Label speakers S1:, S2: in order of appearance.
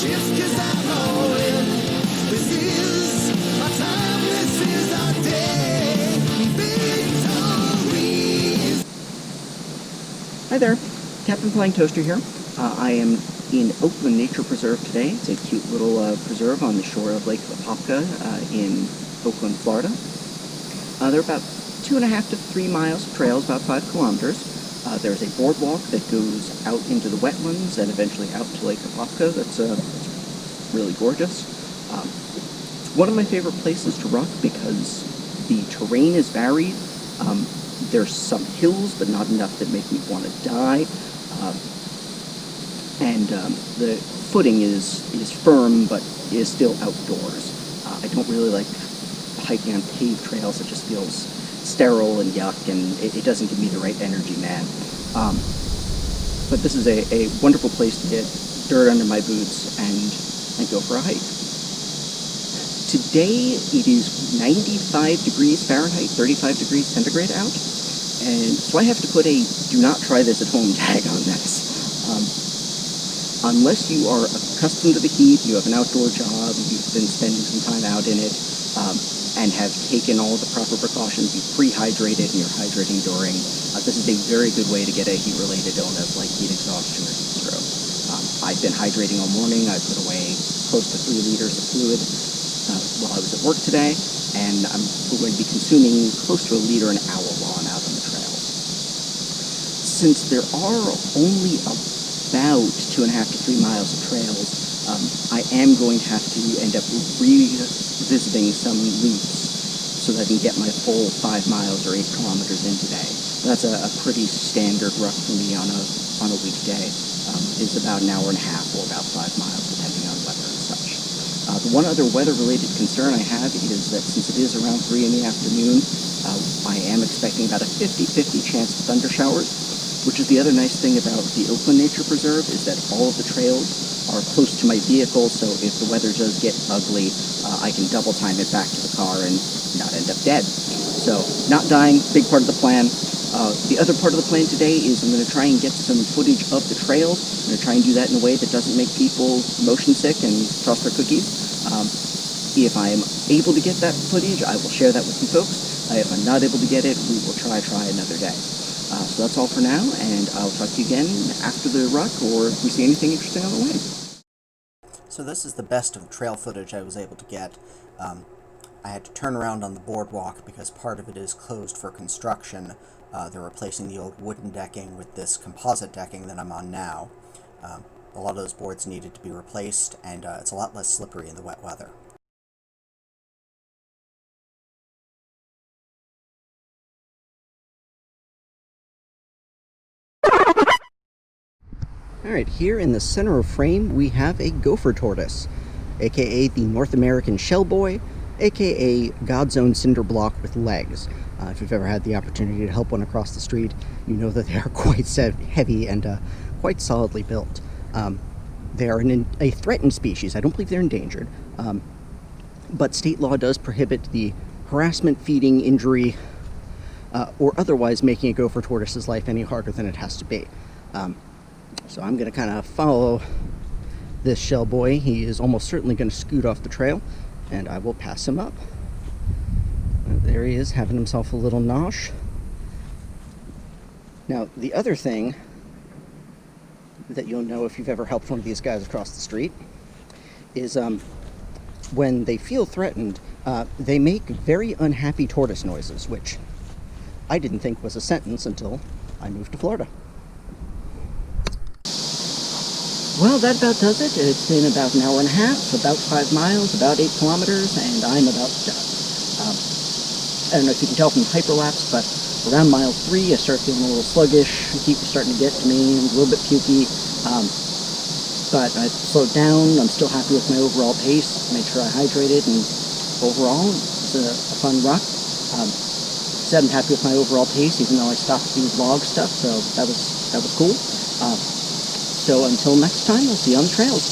S1: just 'cause I know it. This is our time, this is our day. Victories.
S2: Hi there, Captain Flying Toaster here. I am in Oakland Nature Preserve today. It's a cute little preserve on the shore of Lake Apopka in Oakland, Florida. There are about 2.5 to 3 miles of trails, about 5 kilometers. There's a boardwalk that goes out into the wetlands and eventually out to Lake Apopka. That's really gorgeous. One of my favorite places to ruck because the terrain is varied. There's some hills, but not enough that make me want to die. And the footing is firm, but is still outdoors. I don't really like hiking on paved trails. It just feels sterile and yuck, and it doesn't give me the right energy, man. But this is a wonderful place to get dirt under my boots and go for a hike. Today it is 95 degrees Fahrenheit, 35 degrees centigrade out, and so I have to put a do not try this at home tag on this. Unless you are accustomed to the heat, you have an outdoor job, you've been spending some time out in it, and have taken all the proper precautions, you've pre-hydrated and you're hydrating during, this is a very good way to get a heat-related illness like heat exhaustion or heat stroke. I've been hydrating all morning. I put away close to 3 liters of fluid while I was at work today, and I'm going to be consuming close to 1 liter an hour while I'm out on the trail. Since there are only about 2.5 to 3 miles of trails, I am going to have to end up revisiting some loops so that I can get my full 5 miles or 8 kilometers in today. That's a pretty standard ruck for me on a weekday. It's about an hour and a half or about 5 miles depending on weather and such. The one other weather-related concern I have is that since it is around 3 in the afternoon, I am expecting about a 50-50 chance of thunder showers, which is the other nice thing about the Oakland Nature Preserve, is that all of the trails are close to my vehicle, so if the weather does get ugly, I can double time it back to the car and not end up dead. So, not dying, big part of the plan. The other part of the plan today is I'm going to try and get some footage of the trails. I'm going to try and do that in a way that doesn't make people motion sick and toss their cookies. If I am able to get that footage, I will share that with you folks. If I'm not able to get it, we will try another day. So that's all for now, and I'll talk to you again after the ruck, or if we see anything interesting on the way. So this is the best of trail footage I was able to get. I had to turn around on the boardwalk because part of it is closed for construction. They're replacing the old wooden decking with this composite decking that I'm on now. A lot of those boards needed to be replaced, and it's a lot less slippery in the wet weather. Alright, here in the center of frame we have a gopher tortoise, aka the North American shellboy, aka God's own cinder block with legs. If you've ever had the opportunity to help one across the street, you know that they are quite heavy and quite solidly built. They are a threatened species. I don't believe they're endangered, but state law does prohibit the harassment, feeding, injury, or otherwise making a gopher tortoise's life any harder than it has to be. So I'm going to kind of follow this shell boy. He is almost certainly going to scoot off the trail, and I will pass him up. There he is, having himself a little nosh. Now, the other thing that you'll know if you've ever helped one of these guys across the street is when they feel threatened, they make very unhappy tortoise noises, which I didn't think was a sentence until I moved to Florida. Well, that about does it. It's been about an hour and a half, about 5 miles, about 8 kilometers, and I'm about done. I don't know if you can tell from the hyperlapse, but around mile 3, I start feeling a little sluggish. The heat was starting to get to me, a little bit pukey. But I slowed down. I'm still happy with my overall pace. Made sure I hydrated, and overall, it's a fun ruck. Said I'm happy with my overall pace, even though I stopped to do vlog stuff, so that was cool. So until next time, I'll see you on the trails.